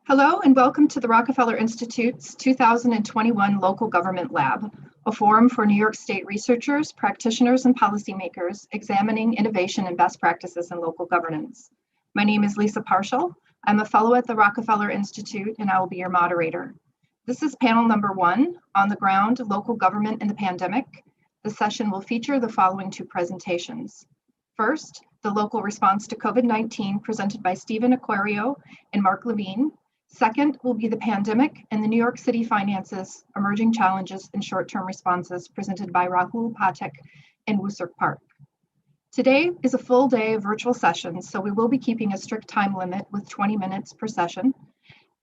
Hello and welcome to the Rockefeller Institute's 2021 Local Government Lab, a forum for New York State researchers, practitioners, and policymakers examining innovation and best practices in local governance. My name is Lisa Parshall. I'm a fellow at the Rockefeller Institute and I will be your moderator. This is panel number 1, On the Ground, Local Government in the Pandemic. The session will feature the following 2 presentations. First, the local response to COVID-19 presented by Stephen Acquario and Mark LaVigne. Second will be the pandemic and the New York City finances, emerging challenges and short-term responses presented by Rahul Pathak and Wooserk Park. Today is a full day of virtual sessions, so we will be keeping a strict time limit with 20 minutes per session.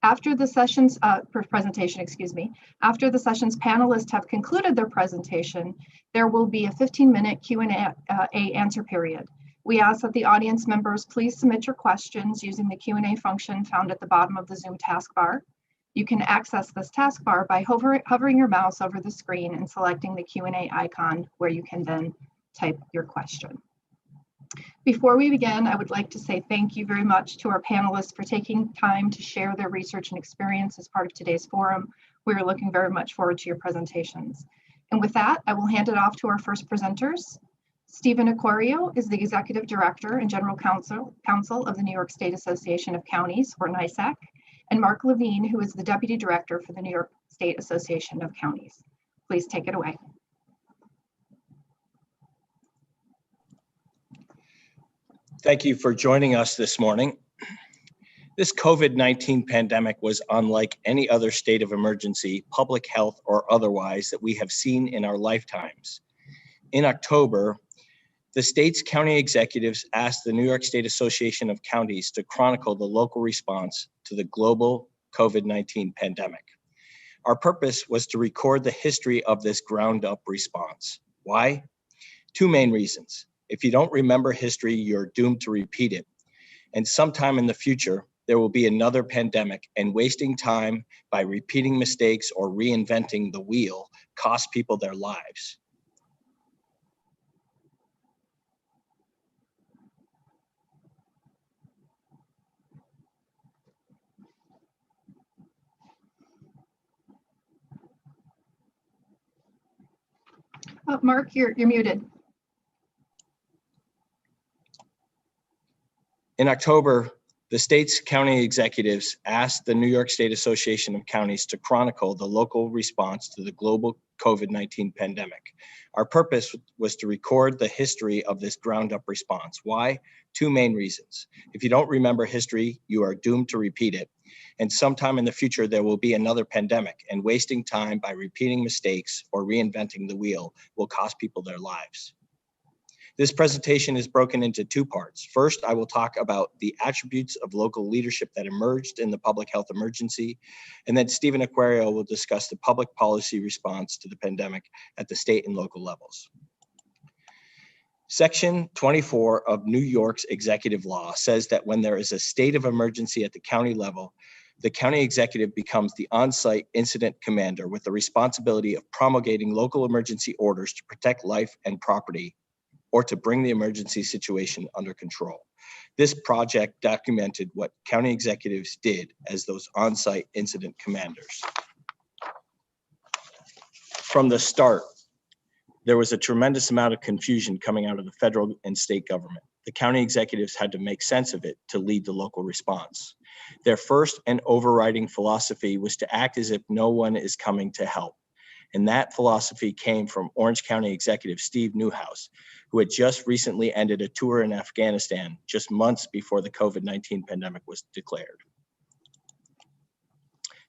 After the session's after the session's panelists have concluded their presentation, there will be a 15-minute Q&A answer period. We ask that the audience members please submit your questions using the Q&A function found at the bottom of the Zoom taskbar. You can access this taskbar by hovering your mouse over the screen and selecting the Q&A icon, where you can then type your question. Before we begin, I would like to say thank you very much to our panelists for taking time to share their research and experience as part of today's forum. We are looking very much forward to your presentations. And with that, I will hand it off to our first presenters. Stephen Acquario is the Executive Director and General Counsel of the New York State Association of Counties, or NYSAC, and Mark LaVigne, who is the Deputy Director for the New York State Association of Counties. Please take it away. Thank you for joining us this morning. This COVID-19 pandemic was unlike any other state of emergency, public health or otherwise, that we have seen in our lifetimes. In October, the state's county executives asked the New York State Association of Counties to chronicle the local response to the global COVID-19 pandemic. Our purpose was to record the history of this ground-up response. Why? 2 main reasons. If you don't remember history, you're doomed to repeat it. And sometime in the future, there will be another pandemic, and wasting time by repeating mistakes or reinventing the wheel costs people their lives. Mark, you're muted. In October, the state's county executives asked the New York State Association of Counties to chronicle the local response to the global COVID-19 pandemic. Our purpose was to record the history of this ground-up response. Why? 2 main reasons. If you don't remember history, you are doomed to repeat it. And sometime in the future, there will be another pandemic, and wasting time by repeating mistakes or reinventing the wheel will cost people their lives. This presentation is broken into 2 parts. First, I will talk about the attributes of local leadership that emerged in the public health emergency, and then Stephen Acquario will discuss the public policy response to the pandemic at the state and local levels. Section 24 of New York's executive law says that when there is a state of emergency at the county level, the county executive becomes the on-site incident commander with the responsibility of promulgating local emergency orders to protect life and property, or to bring the emergency situation under control. This project documented what county executives did as those on-site incident commanders. From the start, there was a tremendous amount of confusion coming out of the federal and state government. The county executives had to make sense of it to lead the local response. Their first and overriding philosophy was to act as if no one is coming to help. And that philosophy came from Orange County Executive Steve Newhouse, who had just recently ended a tour in Afghanistan just months before the COVID-19 pandemic was declared.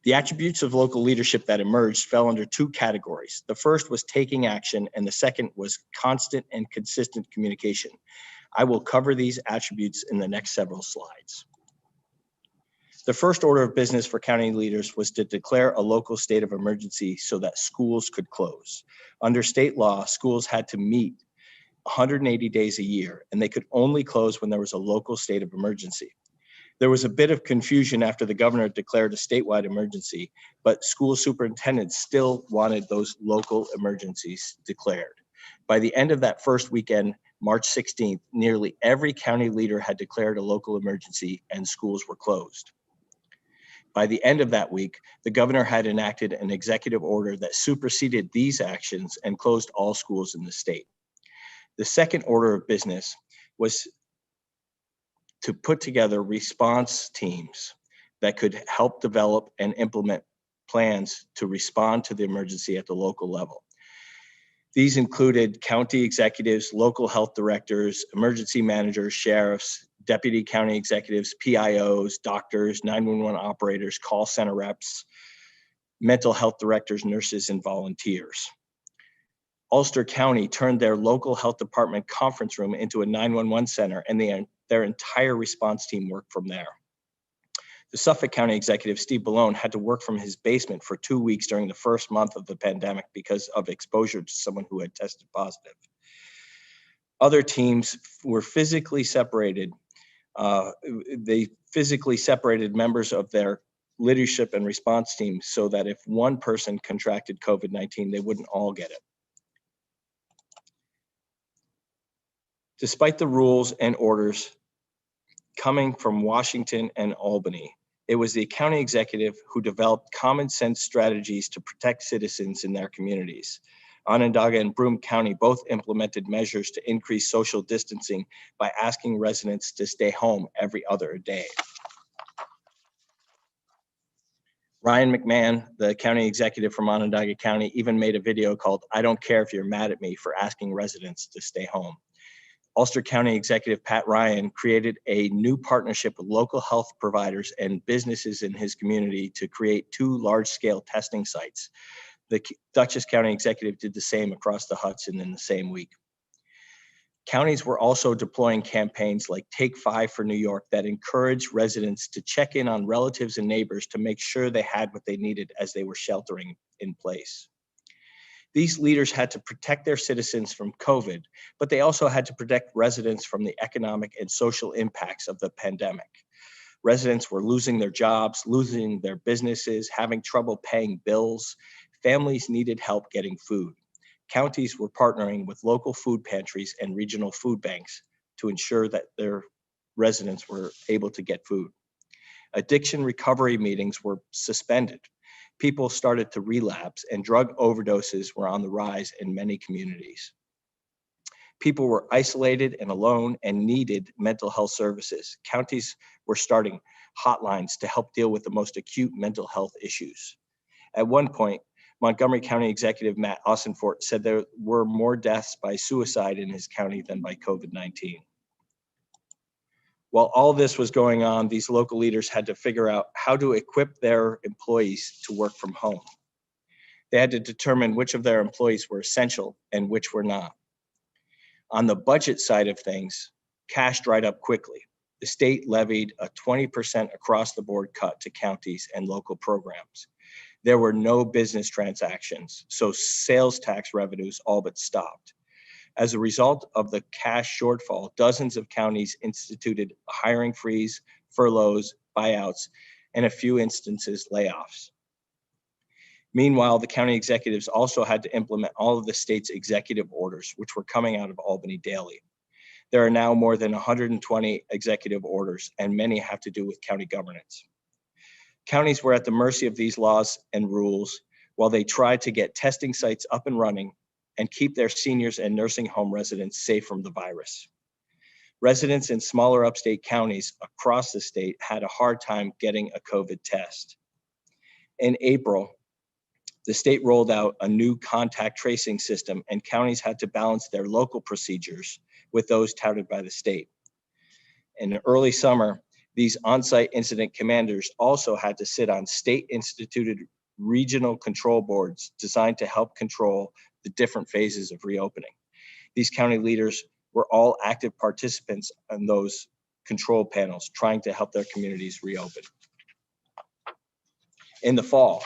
The attributes of local leadership that emerged fell under 2 categories. The first was taking action, and the second was constant and consistent communication. I will cover these attributes in the next several slides. The first order of business for county leaders was to declare a local state of emergency so that schools could close. Under state law, schools had to meet 180 days a year, and they could only close when there was a local state of emergency. There was a bit of confusion after the governor declared a statewide emergency, but school superintendents still wanted those local emergencies declared. By the end of that first weekend, March 16th, nearly every county leader had declared a local emergency and schools were closed. By the end of that week, the governor had enacted an executive order that superseded these actions and closed all schools in the state. The second order of business was to put together response teams that could help develop and implement plans to respond to the emergency at the local level. These included county executives, local health directors, emergency managers, sheriffs, deputy county executives, PIOs, doctors, 911 operators, call center reps, mental health directors, nurses, and volunteers. Ulster County turned their local health department conference room into a 911 center, and their entire response team worked from there. The Suffolk County executive, Steve Ballone, had to work from his basement for 2 weeks during the first month of the pandemic because of exposure to someone who had tested positive. Other teams were physically separated. They physically separated members of their leadership and response teams so that if one person contracted COVID-19, they wouldn't all get it. Despite the rules and orders coming from Washington and Albany, it was the county executive who developed common sense strategies to protect citizens in their communities. Onondaga and Broome County both implemented measures to increase social distancing by asking residents to stay home every other day. Ryan McMahon, the county executive from Onondaga County, even made a video called "I Don't Care If You're Mad at Me for Asking Residents to Stay Home." Ulster County Executive Pat Ryan created a new partnership with local health providers and businesses in his community to create 2 large-scale testing sites. The Dutchess County Executive did the same across the Hudson in the same week. Counties were also deploying campaigns like Take 5 for New York that encouraged residents to check in on relatives and neighbors to make sure they had what they needed as they were sheltering in place. These leaders had to protect their citizens from COVID, but they also had to protect residents from the economic and social impacts of the pandemic. Residents were losing their jobs, losing their businesses, having trouble paying bills. Families needed help getting food. Counties were partnering with local food pantries and regional food banks to ensure that their residents were able to get food. Addiction recovery meetings were suspended. People started to relapse, and drug overdoses were on the rise in many communities. People were isolated and alone and needed mental health services. Counties were starting hotlines to help deal with the most acute mental health issues. At one point, Montgomery County Executive Matt Ossenfort said there were more deaths by suicide in his county than by COVID-19. While all this was going on, these local leaders had to figure out how to equip their employees to work from home. They had to determine which of their employees were essential and which were not. On the budget side of things, cash dried up quickly. The state levied a 20% across the board cut to counties and local programs. There were no business transactions, so sales tax revenues all but stopped. As a result of the cash shortfall, dozens of counties instituted a hiring freeze, furloughs, buyouts, and a few instances, layoffs. Meanwhile, the county executives also had to implement all of the state's executive orders, which were coming out of Albany daily. There are now more than 120 executive orders, and many have to do with county governance. Counties were at the mercy of these laws and rules while they tried to get testing sites up and running and keep their seniors and nursing home residents safe from the virus. Residents in smaller upstate counties across the state had a hard time getting a COVID test. In April, the state rolled out a new contact tracing system, and counties had to balance their local procedures with those touted by the state. In early summer, these on-site incident commanders also had to sit on state-instituted regional control boards designed to help control the different phases of reopening. These county leaders were all active participants on those control panels trying to help their communities reopen. In the fall,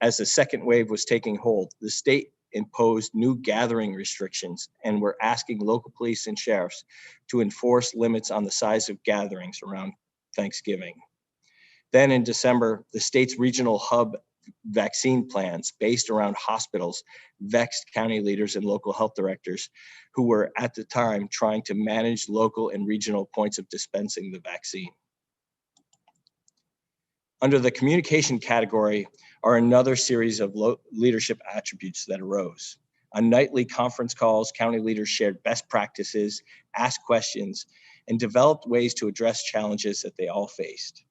as the second wave was taking hold, the state imposed new gathering restrictions and were asking local police and sheriffs to enforce limits on the size of gatherings around Thanksgiving. Then in December, the state's regional hub vaccine plans based around hospitals vexed county leaders and local health directors who were at the time trying to manage local and regional points of dispensing the vaccine. Under the communication category are another series of leadership attributes that arose. On nightly conference calls, county leaders shared best practices, asked questions, and developed ways to address challenges that they all faced.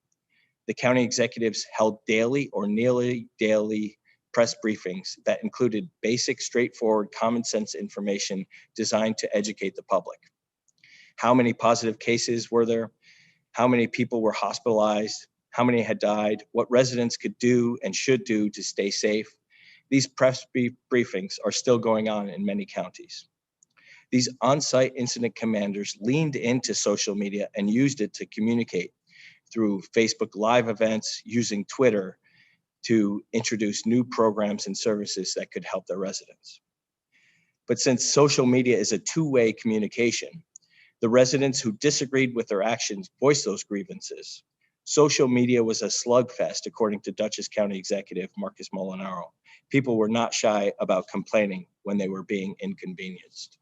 The county executives held daily or nearly daily press briefings that included basic, straightforward, common sense information designed to educate the public. How many positive cases were there? How many people were hospitalized? How many had died? What residents could do and should do to stay safe? These press briefings are still going on in many counties. These on-site incident commanders leaned into social media and used it to communicate through Facebook Live events, using Twitter to introduce new programs and services that could help their residents. But since social media is a two-way communication, the residents who disagreed with their actions voiced those grievances. Social media was a slugfest, according to Dutchess County Executive Marcus Molinaro. People were not shy about complaining when they were being inconvenienced.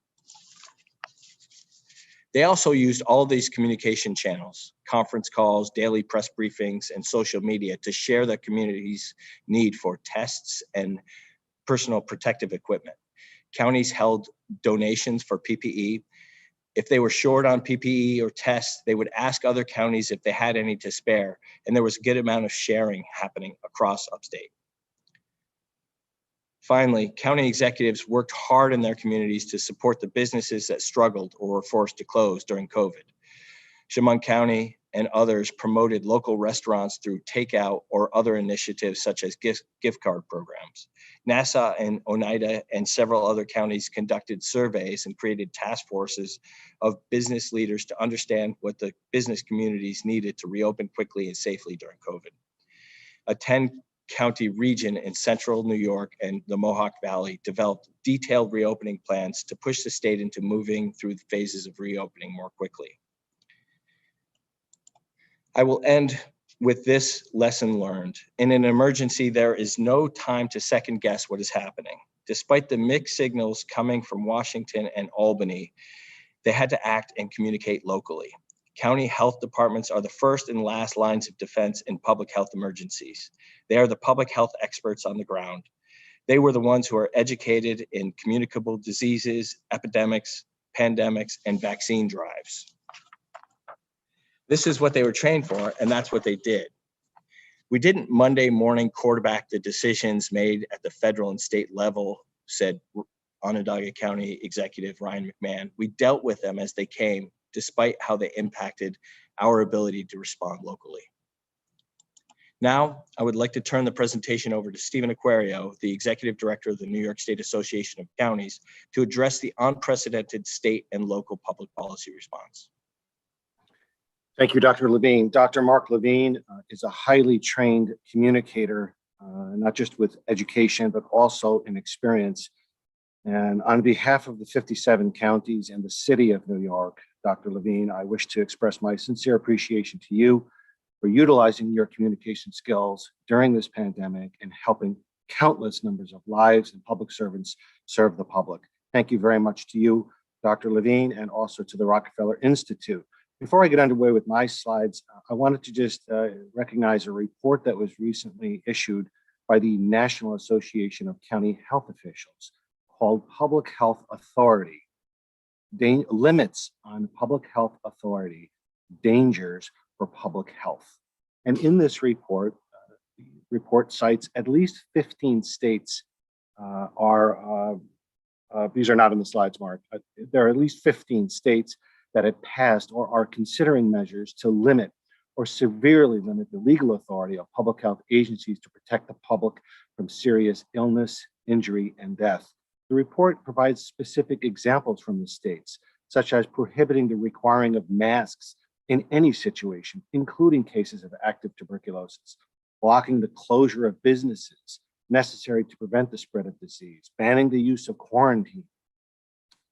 They also used all of these communication channels, conference calls, daily press briefings, and social media to share the community's need for tests and personal protective equipment. Counties held donations for PPE. If they were short on PPE or tests, they would ask other counties if they had any to spare, and there was a good amount of sharing happening across upstate. Finally, county executives worked hard in their communities to support the businesses that struggled or were forced to close during COVID. Chemung County and others promoted local restaurants through takeout or other initiatives such as gift card programs. Nassau and Oneida and several other counties conducted surveys and created task forces of business leaders to understand what the business communities needed to reopen quickly and safely during COVID. A 10-county region in central New York and the Mohawk Valley developed detailed reopening plans to push the state into moving through the phases of reopening more quickly. I will end with this lesson learned. In an emergency, there is no time to second guess what is happening. Despite the mixed signals coming from Washington and Albany, they had to act and communicate locally. County health departments are the first and last lines of defense in public health emergencies. They are the public health experts on the ground. They were the ones who are educated in communicable diseases, epidemics, pandemics, and vaccine drives. This is what they were trained for, and that's what they did. We didn't Monday morning quarterback the decisions made at the federal and state level, said Onondaga County Executive Ryan McMahon. We dealt with them as they came, despite how they impacted our ability to respond locally. Now, I would like to turn the presentation over to Stephen Acquario, the Executive Director of the New York State Association of Counties, to address the unprecedented state and local public policy response. Thank you, Dr. LaVigne. Dr. Mark LaVigne is a highly trained communicator, not just with education, but also in experience. And on behalf of the 57 counties and the city of New York, Dr. LaVigne, I wish to express my sincere appreciation to you for utilizing your communication skills during this pandemic and helping countless numbers of lives and public servants serve the public. Thank you very much to you, Dr. LaVigne, and also to the Rockefeller Institute. Before I get underway with my slides, I wanted to just recognize a report that was recently issued by the National Association of County Health Officials called Public Health Authority, Limits on Public Health Authority, Dangers for Public Health. And in this report, the report cites at least 15 states these are not in the slides, Mark. There are at least 15 states that have passed or are considering measures to limit or severely limit the legal authority of public health agencies to protect the public from serious illness, injury, and death. The report provides specific examples from the states, such as prohibiting the requiring of masks in any situation, including cases of active tuberculosis, blocking the closure of businesses necessary to prevent the spread of disease, banning the use of quarantine,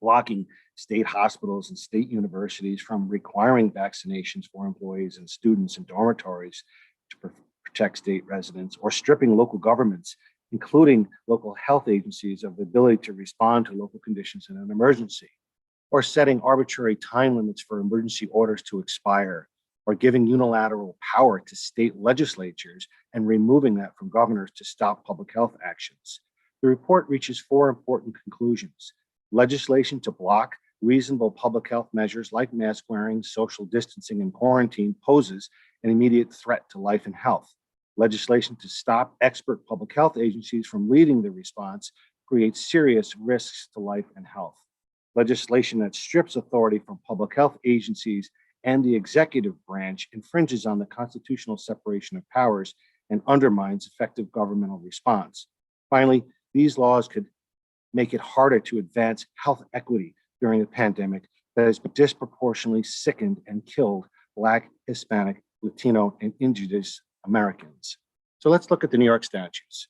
blocking state hospitals and state universities from requiring vaccinations for employees and students in dormitories to protect state residents, or stripping local governments, including local health agencies, of the ability to respond to local conditions in an emergency, or setting arbitrary time limits for emergency orders to expire, or giving unilateral power to state legislatures and removing that from governors to stop public health actions. The report reaches four important conclusions. Legislation to block reasonable public health measures like mask wearing, social distancing, and quarantine poses an immediate threat to life and health. Legislation to stop expert public health agencies from leading the response creates serious risks to life and health. Legislation that strips authority from public health agencies and the executive branch infringes on the constitutional separation of powers and undermines effective governmental response. Finally, these laws could make it harder to advance health equity during a pandemic that has disproportionately sickened and killed Black, Hispanic, Latino, and Indigenous Americans. So let's look at the New York statutes.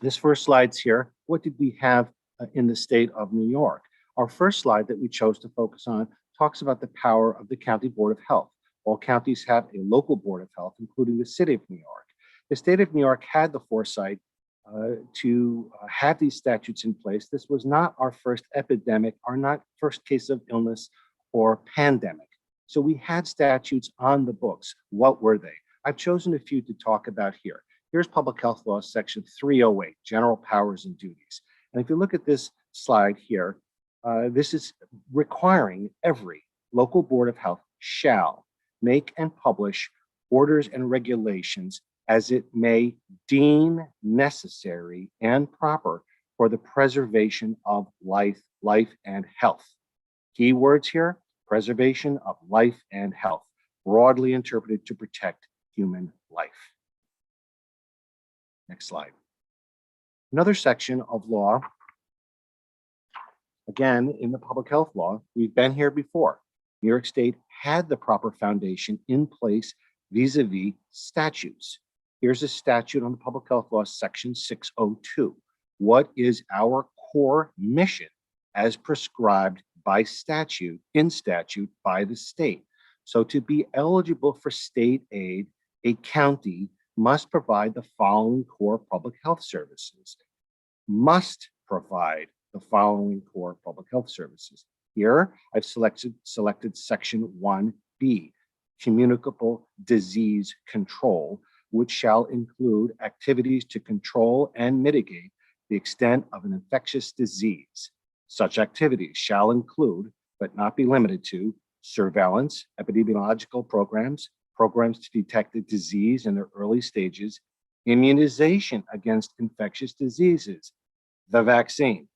This first slide's here. What did we have in the state of New York? Our first slide that we chose to focus on talks about the power of the County Board of Health. All counties have a local Board of Health, including the City of New York. The state of New York had the foresight to have these statutes in place. This was not our first epidemic, or not first case of illness or pandemic. So we had statutes on the books. What were they? I've chosen a few to talk about here. Here's Public Health Law, Section 308, General Powers and Duties. And if you look at this slide here, this is requiring every local Board of Health shall make and publish orders and regulations as it may deem necessary and proper for the preservation of life and health. Key words here: preservation of life and health, broadly interpreted to protect human life. Next slide. Another section of law, again, in the public health law, we've been here before. New York State had the proper foundation in place vis-a-vis statutes. Here's a statute on the public health law, Section 602. What is our core mission as prescribed by statute, in statute by the state? So to be eligible for state aid, a county must provide the following core public health services. Must provide the following core public health services. Here, I've selected Section 1B, communicable disease control, which shall include activities to control and mitigate the extent of an infectious disease. Such activities shall include, but not be limited to, surveillance, epidemiological programs, programs to detect the disease in their early stages, immunization against infectious diseases, the vaccine,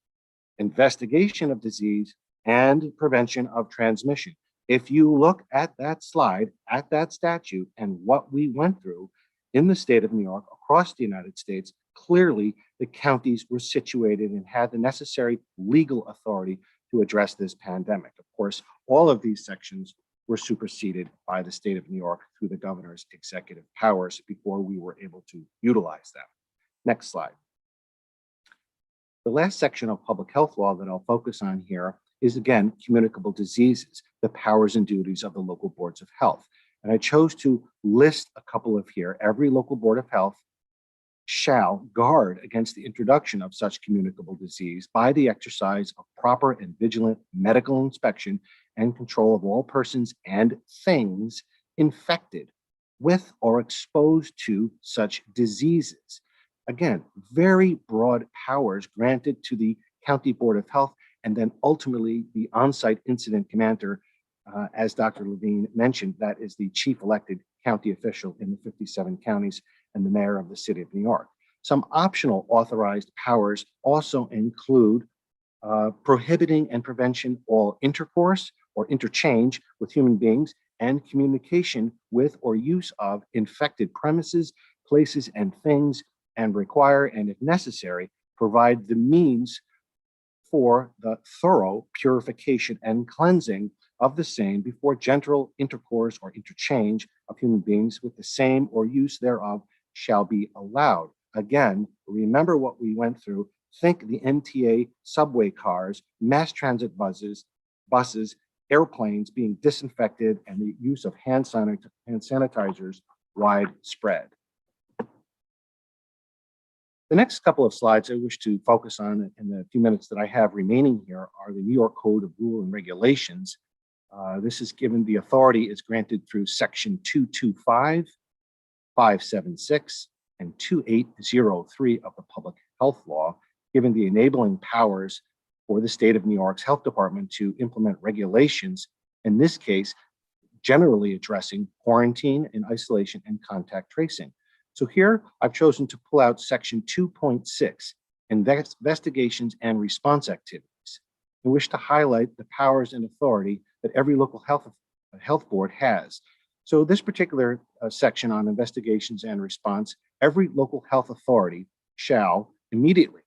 investigation of disease, and prevention of transmission. If you look at that slide, at that statute, and what we went through in the state of New York, across the United States, clearly the counties were situated and had the necessary legal authority to address this pandemic. Of course, all of these sections were superseded by the state of New York through the governor's executive powers before we were able to utilize them. Next slide. The last section of public health law that I'll focus on here is, again, communicable diseases, the powers and duties of the local boards of health. And I chose to list a couple of here. Every local board of health shall guard against the introduction of such communicable disease by the exercise of proper and vigilant medical inspection and control of all persons and things infected with or exposed to such diseases. Again, very broad powers granted to the County Board of Health, and then ultimately the on-site incident commander, as Dr. LaVigne mentioned, that is the chief elected county official in the 57 counties and the mayor of the city of New York. Some optional authorized powers also include prohibiting and prevention all intercourse or interchange with human beings and communication with or use of infected premises, places, and things, and require, and if necessary, provide the means for the thorough purification and cleansing of the same before gentle intercourse or interchange of human beings with the same or use thereof shall be allowed. Again, remember what we went through. Think the MTA subway cars, mass transit buses, airplanes being disinfected, and the use of hand sanitizers widespread. The next couple of slides I wish to focus on in the few minutes that I have remaining here are the New York Code of Rules and Regulations. This is given the authority is granted through Section 225, 576, and 2803 of the Public Health Law, given the enabling powers for the state of New York's health department to implement regulations, in this case, generally addressing quarantine and isolation and contact tracing. So here I've chosen to pull out Section 2.6, investigations and response activities. I wish to highlight the powers and authority that every local health board has. So this particular section on investigations and response, every local health authority shall immediately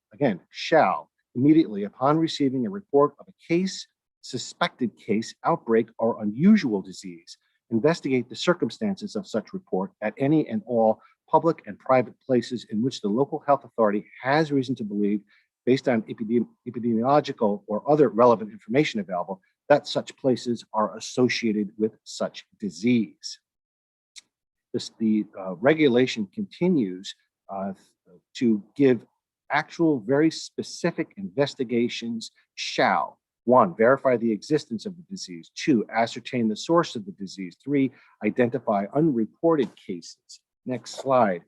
upon receiving a report of a case, suspected case, outbreak, or unusual disease, investigate the circumstances of such report at any and all public and private places in which the local health authority has reason to believe, based on epidemiological or other relevant information available, that such places are associated with such disease. The regulation continues to give actual, very specific investigations shall: 1, verify the existence of the disease; 2, ascertain the source of the disease; 3, identify unreported cases. Next slide.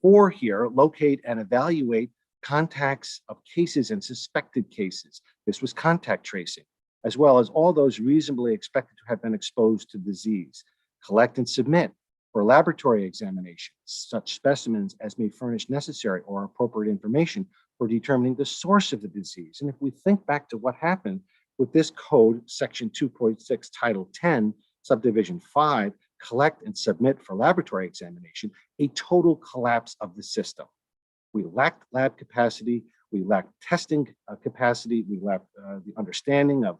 4 here, locate and evaluate contacts of cases and suspected cases. This was contact tracing, as well as all those reasonably expected to have been exposed to disease. Collect and submit for laboratory examinations such specimens as may furnish necessary or appropriate information for determining the source of the disease. And if we think back to what happened with this code, Section 2.6, Title 10, Subdivision 5, collect and submit for laboratory examination, a total collapse of the system. We lacked lab capacity, we lacked testing capacity, we lacked the understanding of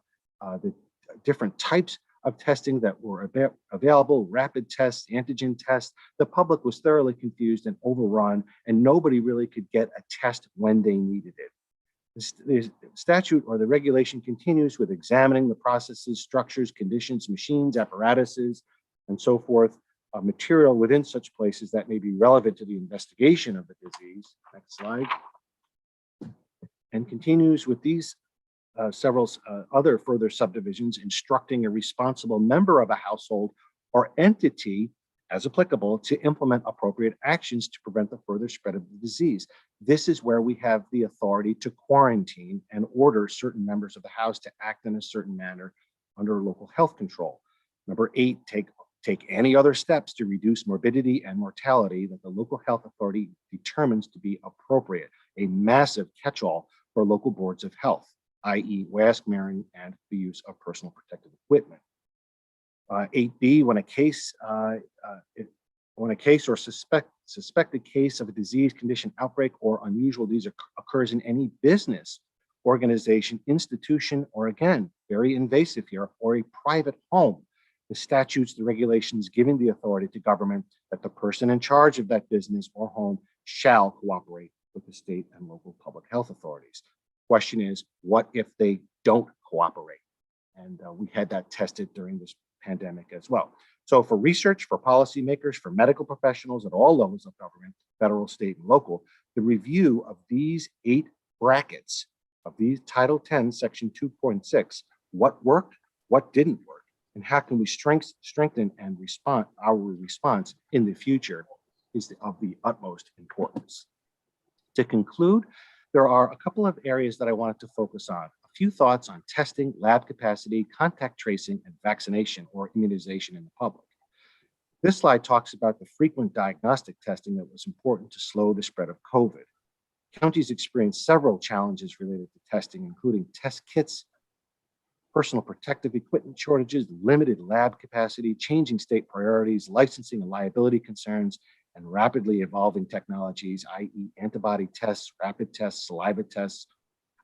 the different types of testing that were available, rapid tests, antigen tests. The public was thoroughly confused and overrun, and nobody really could get a test when they needed it. The statute or the regulation continues with examining the processes, structures, conditions, machines, apparatuses, and so forth, material within such places that may be relevant to the investigation of the disease. Next slide. And continues with these several other further subdivisions, instructing a responsible member of a household or entity, as applicable, to implement appropriate actions to prevent the further spread of the disease. This is where we have the authority to quarantine and order certain members of the house to act in a certain manner under local health control. Number 8, take any other steps to reduce morbidity and mortality that the local health authority determines to be appropriate, a massive catch-all for local boards of health, i.e. mask wearing and the use of personal protective equipment. 8B, when a case or suspected case of a disease, condition, outbreak, or unusual disease occurs in any business, organization, institution, or again, very invasive here, or a private home, the statutes, the regulations giving the authority to government that the person in charge of that business or home shall cooperate with the state and local public health authorities. Question is, what if they don't cooperate? And we had that tested during this pandemic as well. So for research, for policymakers, for medical professionals at all levels of government, federal, state, and local, the review of these 8 brackets of these Title 10, Section 2.6, what worked, what didn't work, and how can we strengthen and respond our response in the future is of the utmost importance. To conclude, there are a couple of areas that I wanted to focus on. A few thoughts on testing, lab capacity, contact tracing, and vaccination or immunization in the public. This slide talks about the frequent diagnostic testing that was important to slow the spread of COVID. Counties experienced several challenges related to testing, including test kits, personal protective equipment shortages, limited lab capacity, changing state priorities, licensing and liability concerns, and rapidly evolving technologies, i.e. antibody tests, rapid tests, saliva tests.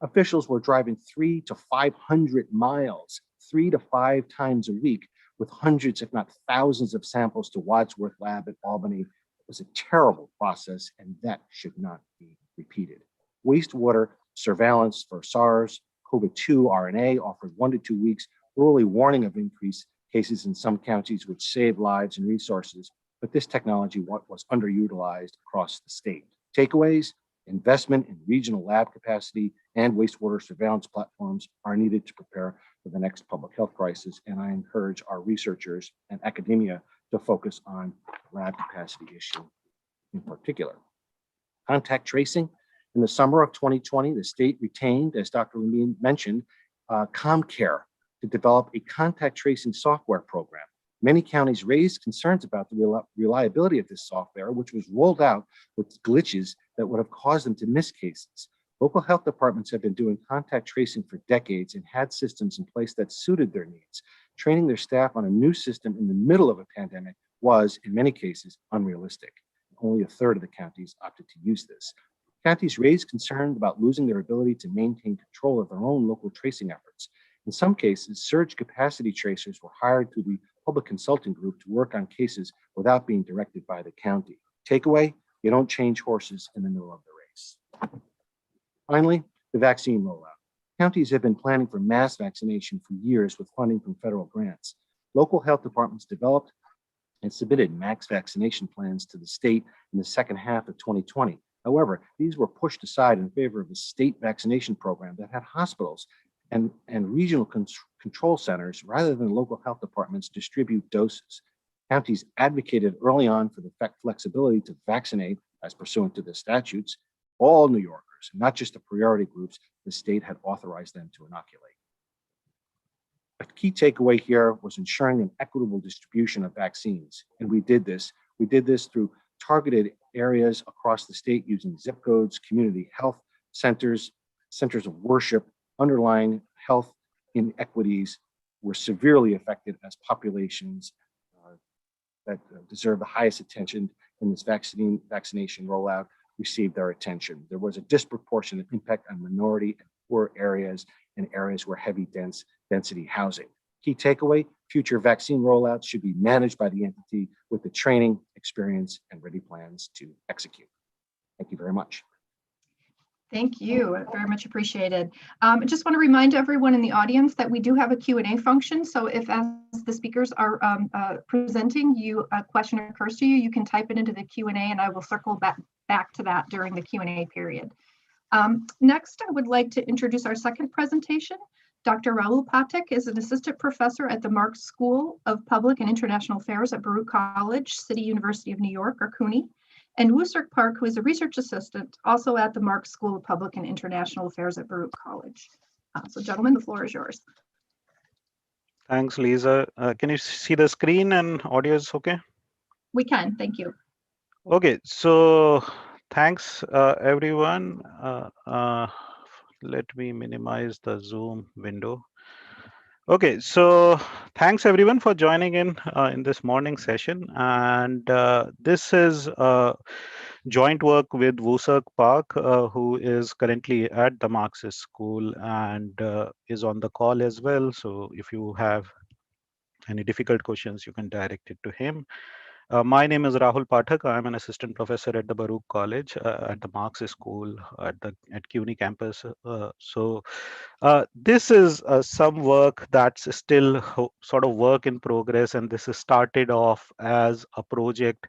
Officials were driving 300 to 500 miles, 3 to 5 times a week, with hundreds, if not thousands, of samples to Wadsworth Lab at Albany. It was a terrible process, and that should not be repeated. Wastewater surveillance for SARS-CoV-2 RNA offered 1 to 2 weeks early warning of increased cases in some counties, which saved lives and resources, but this technology was underutilized across the state. Takeaways: investment in regional lab capacity, and wastewater surveillance platforms are needed to prepare for the next public health crisis. And I encourage our researchers and academia to focus on the lab capacity issue in particular. Contact tracing. In the summer of 2020, the state retained, as Dr. LaVigne mentioned, ComCare to develop a contact tracing software program. Many counties raised concerns about the reliability of this software, which was rolled out with glitches that would have caused them to miss cases. Local health departments have been doing contact tracing for decades and had systems in place that suited their needs. Training their staff on a new system in the middle of a pandemic was, in many cases, unrealistic. Only a third of the counties opted to use this. Counties raised concern about losing their ability to maintain control of their own local tracing efforts. In some cases, surge capacity tracers were hired through the public consulting group to work on cases without being directed by the county. Takeaway, you don't change horses in the middle of the race. Finally, the vaccine rollout. Counties have been planning for mass vaccination for years with funding from federal grants. Local health departments developed and submitted max vaccination plans to the state in the second half of 2020. However, these were pushed aside in favor of a state vaccination program that had hospitals and regional control centers rather than local health departments distribute doses. Counties advocated early on for the flexibility to vaccinate, as pursuant to the statutes, all New Yorkers, not just the priority groups the state had authorized them to inoculate. A key takeaway here was ensuring an equitable distribution of vaccines, and we did this. We did this through targeted areas across the state using zip codes, community health centers, centers of worship. Underlying health inequities were severely affected as populations that deserve the highest attention in this vaccination rollout received their attention. There was a disproportionate impact on minority and poor areas and areas where heavy density housing. Key takeaway, future vaccine rollouts should be managed by the entity with the training, experience, and ready plans to execute. Thank you very much. Thank you, very much appreciated. I just want to remind everyone in the audience that we do have a Q&A function. So if as the speakers are presenting, a question occurs to you, you can type it into the Q&A and I will circle back to that during the Q&A period. Next, I would like to introduce our second presentation. Dr. Rahul Pathak is an assistant professor at the Marks School of Public and International Affairs at Baruch College, City University of New York, or CUNY, and Wooserk Park, who is a research assistant, also at the Marks School of Public and International Affairs at Baruch College. So gentlemen, the floor is yours. Thanks, Lisa. Can you see the screen and audio is okay? We can, thank you. Okay, so thanks everyone. Let me minimize the Zoom window. Okay, so thanks everyone for joining in this morning session. And this is joint work with Wooserk Park, who is currently at the Marks School and is on the call as well. So if you have any difficult questions, you can direct it to him. My name is Rahul Pathak. I'm an assistant professor at the Baruch College at the Marks School at CUNY campus. This is some work that's still sort of work in progress, and this is started off as a project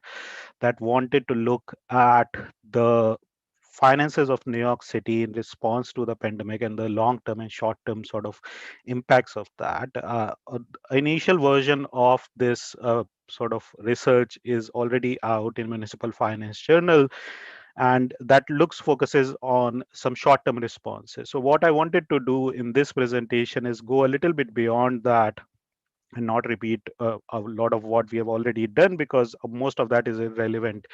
that wanted to look at the finances of New York City in response to the pandemic and the long-term and short-term sort of impacts of that. Initial version of this sort of research is already out in Municipal Finance Journal, and that focuses on some short-term responses. So what I wanted to do in this presentation is go a little bit beyond that and not repeat a lot of what we have already done, because most of that is irrelevant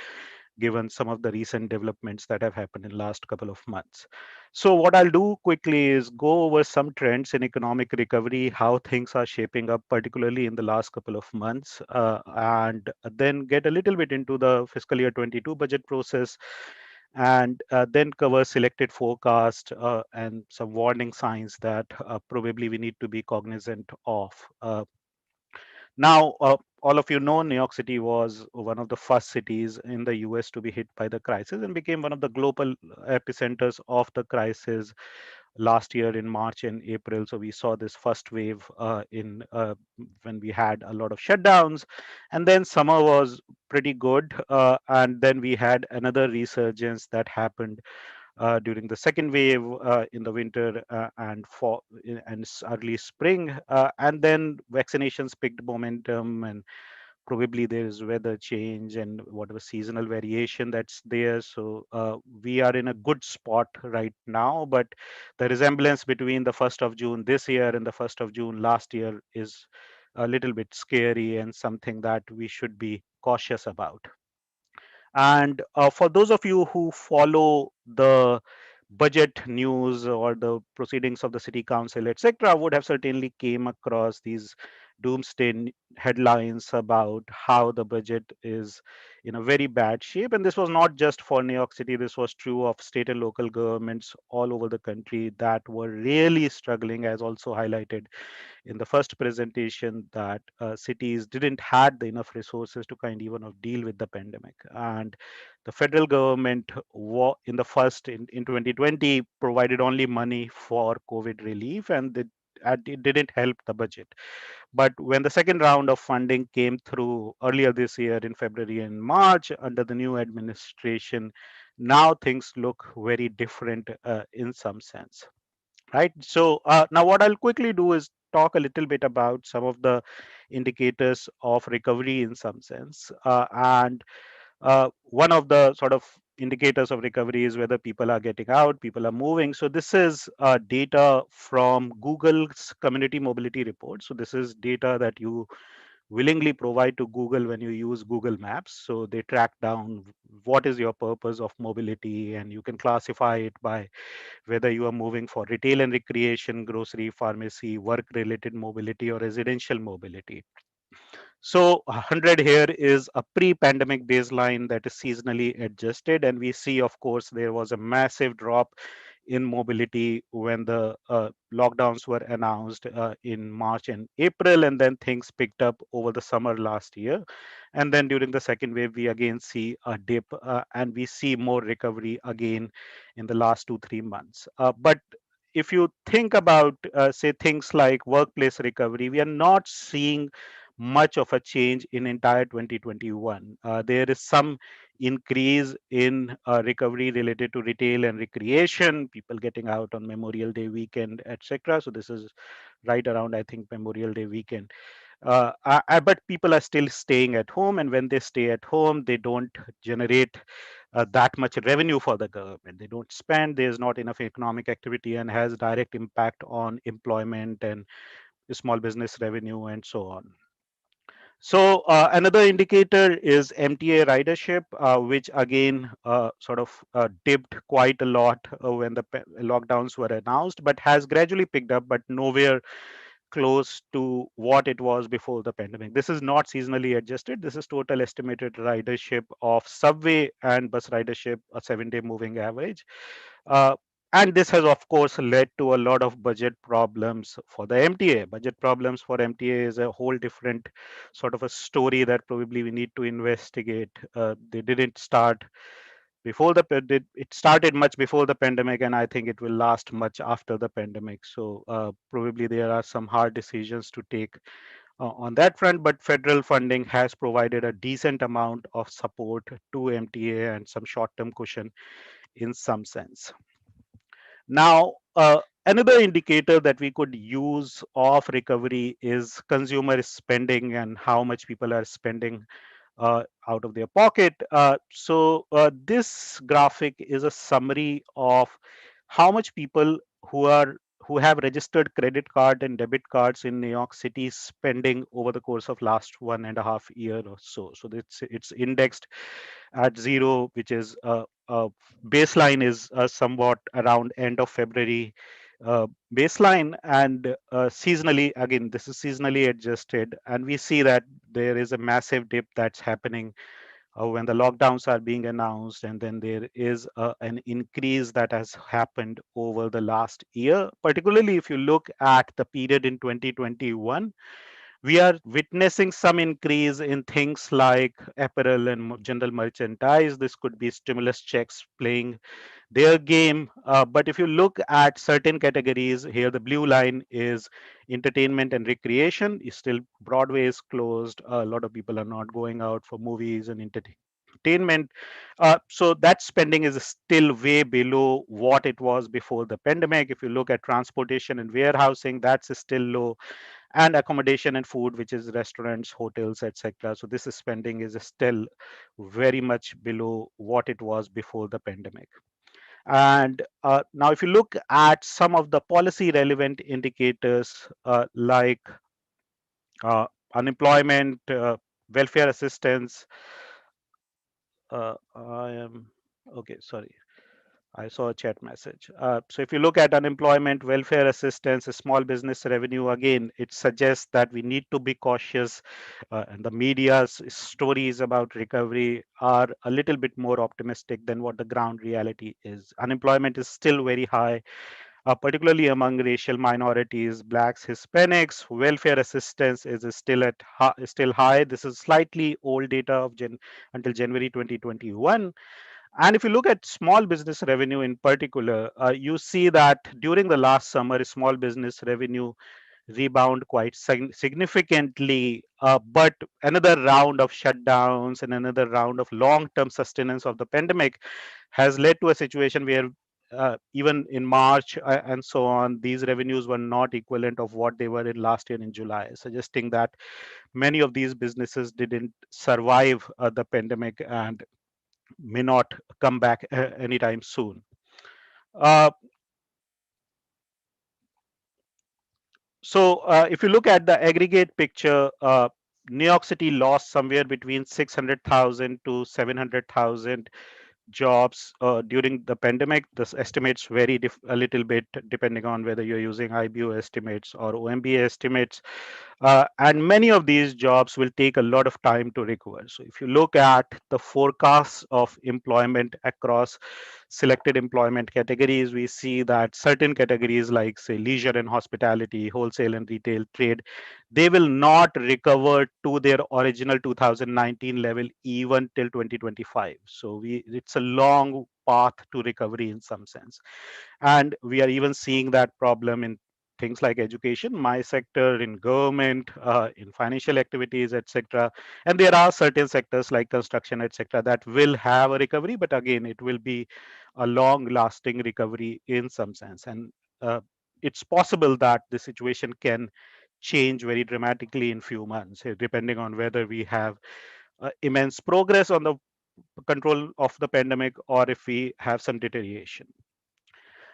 given some of the recent developments that have happened in the last couple of months. So what I'll do quickly is go over some trends in economic recovery, how things are shaping up, particularly in the last couple of months, and then get a little bit into the fiscal year 22 budget process, and then cover selected forecast and some warning signs that probably we need to be cognizant of. Now, all of you know, New York City was one of the first cities in the US to be hit by the crisis and became one of the global epicenters of the crisis last year in March and April. So we saw this first wave when we had a lot of shutdowns, and then summer was pretty good. And then we had another resurgence that happened during the second wave in the winter and fall and early spring, and then vaccinations picked momentum, and probably there is weather change and whatever seasonal variation that's there. So we are in a good spot right now, but the resemblance between the 1st of June this year and the 1st of June last year is a little bit scary and something that we should be cautious about. And for those of you who follow the budget news or the proceedings of the city council, etc., would have certainly came across these headlines about how the budget is in a very bad shape. And this was not just for New York City, this was true of state and local governments all over the country that were really struggling, as also highlighted in the first presentation, that cities didn't had the enough resources to kind even of deal with the pandemic. And the federal government in the first in 2020 provided only money for COVID relief, and it didn't help the budget. But when the second round of funding came through earlier this year in February and March under the new administration, now things look very different in some sense. Right. So now what I'll quickly do is talk a little bit about some of the indicators of recovery in some sense. And one of the sort of indicators of recovery is whether people are getting out, people are moving. So this is data from Google's community mobility report. So this is data that you willingly provide to Google when you use Google Maps. So they track down what is your purpose of mobility, and you can classify it by whether you are moving for retail and recreation, grocery, pharmacy, work related mobility, or residential mobility. So 100 here is a pre-pandemic baseline that is seasonally adjusted. And we see, of course, there was a massive drop in mobility when the lockdowns were announced in March and April, and then things picked up over the summer last year. And then during the second wave, we again see a dip, and we see more recovery again in the last 2-3 months. But if you think about, say, things like workplace recovery, we are not seeing much of a change in entire 2021. There is some increase in recovery related to retail and recreation, people getting out on Memorial Day weekend, etc. So this is right around, I think, Memorial Day weekend. But people are still staying at home, and when they stay at home, they don't generate that much revenue for the government. They don't spend. There's not enough economic activity, and has direct impact on employment and small business revenue and so on. So another indicator is MTA ridership, which again sort of dipped quite a lot when the lockdowns were announced, but has gradually picked up, but nowhere close to what it was before the pandemic. This is not seasonally adjusted. This is total estimated ridership of subway and bus ridership, a 7-day moving average. Uh, and this has, of course, led to a lot of budget problems for the MTA. Budget problems for MTA is a whole different sort of a story that probably we need to investigate. They didn't start before it started much before the pandemic, and I think it will last much after the pandemic. So probably there are some hard decisions to take on that front, but federal funding has provided a decent amount of support to MTA and some short-term cushion in some sense. Now, another indicator that we could use of recovery is consumer spending and how much people are spending out of their pocket. So this graphic is a summary of how much people who have registered credit card and debit cards in New York City spending over the course of last 1.5 year or so. So it's indexed at 0, which is baseline is somewhat around end of February baseline, and seasonally, again, this is seasonally adjusted, and we see that there is a massive dip that's happening when the lockdowns are being announced, and then there is an increase that has happened over the last year, particularly if you look at the period in 2021. We are witnessing some increase in things like apparel and general merchandise. This could be stimulus checks playing their game. But if you look at certain categories, here the blue line is entertainment and recreation. Is still Broadway is closed. A lot of people are not going out for movies and entertainment. So that spending is still way below what it was before the pandemic. If you look at transportation and warehousing, that's still low, and accommodation and food, which is restaurants, hotels, etc. So this spending is still very much below what it was before the pandemic. And now, if you look at some of the policy relevant indicators like uh, unemployment, welfare assistance, I am okay, sorry. I saw a chat message. So if you look at unemployment, welfare assistance, small business revenue, again, it suggests that we need to be cautious. And the media's stories about recovery are a little bit more optimistic than what the ground reality is. Unemployment is still very high, particularly among racial minorities, blacks, Hispanics. Welfare assistance is still high. This is slightly old data of until January 2021. And if you look at small business revenue in particular, you see that during the last summer, small business revenue rebound quite significantly. But another round of shutdowns and another round of long-term sustenance of the pandemic has led to a situation where even in March and so on, these revenues were not equivalent of what they were in last year in July, suggesting that many of these businesses didn't survive the pandemic and may not come back anytime soon. Uh, if you look at the aggregate picture, New York City lost somewhere between 600,000 to 700,000 jobs during the pandemic. This estimates vary a little bit depending on whether you're using IBO estimates or OMBA estimates. And many of these jobs will take a lot of time to recover. So if you look at the forecasts of employment across selected employment categories, we see that certain categories like, say, leisure and hospitality, wholesale and retail trade, they will not recover to their original 2019 level even till 2025. So it's a long path to recovery in some sense. And we are even seeing that problem in things like education, my sector, in government, in financial activities, etc. And there are certain sectors like construction, etc., that will have a recovery, but again, it will be a long-lasting recovery in some sense. And it's possible that the situation can change very dramatically in few months, depending on whether we have immense progress on the control of the pandemic or if we have some deterioration.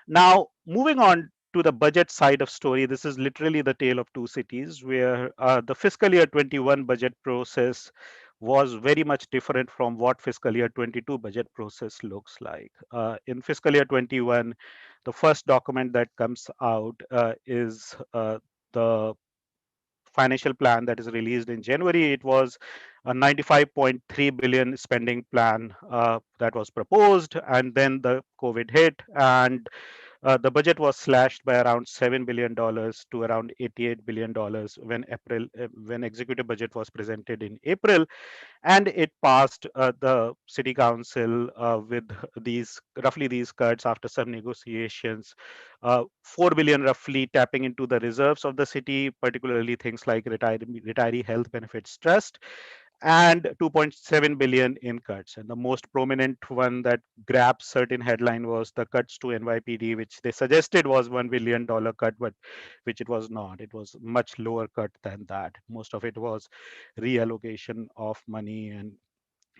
Now, moving on to the budget side of story, this is literally the tale of two cities where the fiscal year 21 budget process was very much different from what fiscal year 22 budget process looks like. In fiscal year 21, the first document that comes out is the financial plan that is released in January. It was a 95.3 billion spending plan that was proposed, and then the COVID hit, and the budget was slashed by around $7 billion to around $88 billion when executive budget was presented in April, and it passed the city council with these cuts after some negotiations. 4 billion roughly tapping into the reserves of the city, particularly things like retiree health benefits trust, and 2.7 billion in cuts. And the most prominent one that grabbed certain headline was the cuts to NYPD, which they suggested was $1 billion cut, but which it was not. It was much lower cut than that. Most of it was reallocation of money and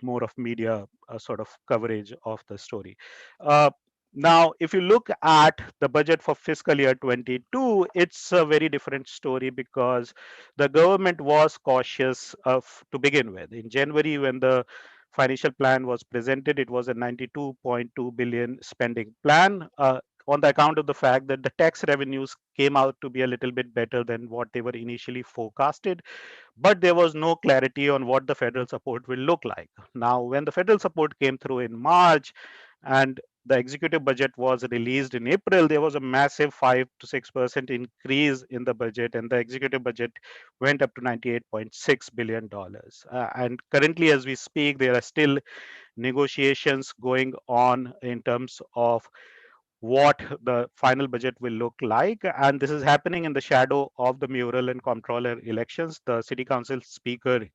more of media sort of coverage of the story. Uh, Now, if you look at the budget for fiscal year 22, it's a very different story because the government was cautious to begin with. In January, when the financial plan was presented, it was a 92.2 billion spending plan. On the account of the fact that the tax revenues came out to be a little bit better than what they were initially forecasted, but there was no clarity on what the federal support will look like. Now, when the federal support came through in March and the executive budget was released in April, there was a massive 5 to 6% increase in the budget, and the executive budget went up to $98.6 billion. And currently, as we speak, there are still negotiations going on in terms of what the final budget will look like. And this is happening in the shadow of the mayoral and comptroller elections. The city council speaker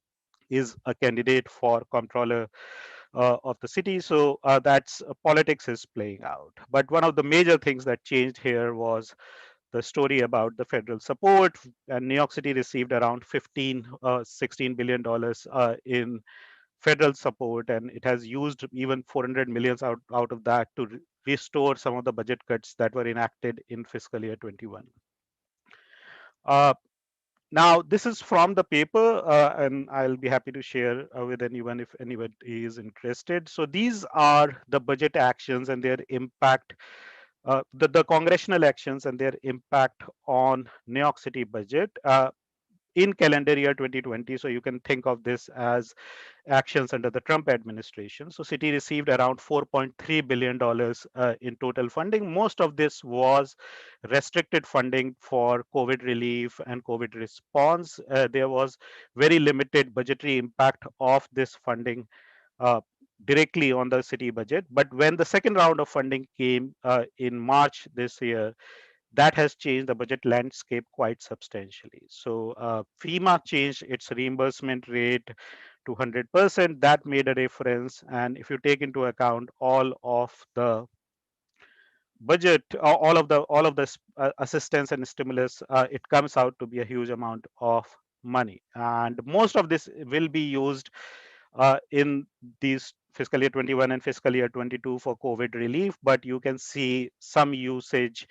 is a candidate for comptroller of the city. So that's politics is playing out. But one of the major things that changed here was the story about the federal support. And New York City received around 16 billion dollars in federal support, and it has used even 400 millions out of that to restore some of the budget cuts that were enacted in fiscal year 21. Uh, Now, this is from the paper, and I'll be happy to share with anyone if anyone is interested. So these are the budget actions and their impact, the congressional actions and their impact on New York City budget. In calendar year 2020. So you can think of this as actions under the Trump administration. So city received around $4.3 billion in total funding. Most of this was restricted funding for COVID relief and COVID response. There was very limited budgetary impact of this funding uh, directly on the city budget. But when the second round of funding came in March this year, that has changed the budget landscape quite substantially. So FEMA changed its reimbursement rate to 100%. That made a difference. And if you take into account all of the budget, all of the assistance and stimulus, it comes out to be a huge amount of money. And most of this will be used in these fiscal year 21 and fiscal year 22 for COVID relief, but you can see some usage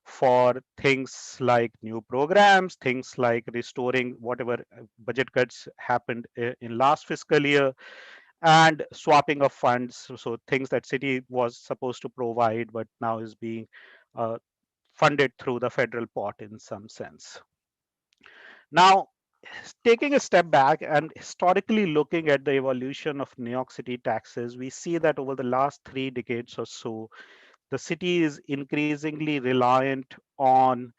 for things like new programs, things like restoring whatever budget cuts happened in last fiscal year, and swapping of funds. So things that city was supposed to provide, but now is being uh, funded through the federal pot in some sense. Now, taking a step back and historically looking at the evolution of New York City taxes, we see that over the last 3 decades or so, the city is increasingly reliant on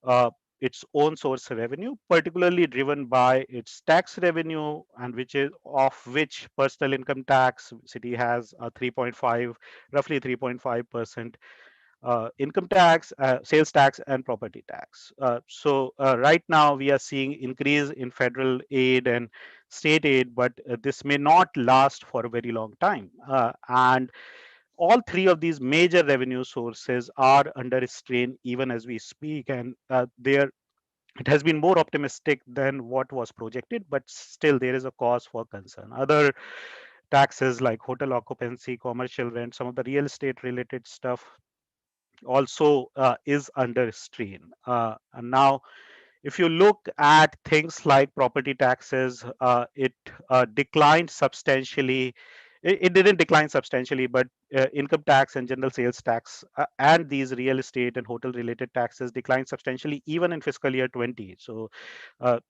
uh, its own source of revenue, particularly driven by its tax revenue, and which is of which personal income tax city has a 3.5, roughly 3.5% income tax, sales tax, and property tax. So right now we are seeing increase in federal aid and state aid, but this may not last for a very long time. And all three of these major revenue sources are under strain even as we speak, and there it has been more optimistic than what was projected, but still there is a cause for concern. Other taxes like hotel occupancy, commercial rent, some of the real estate related stuff also is under strain. And now, if you look at things like property taxes, it declined substantially. It didn't decline substantially, but income tax and general sales tax and these real estate and hotel related taxes declined substantially even in fiscal year 20. So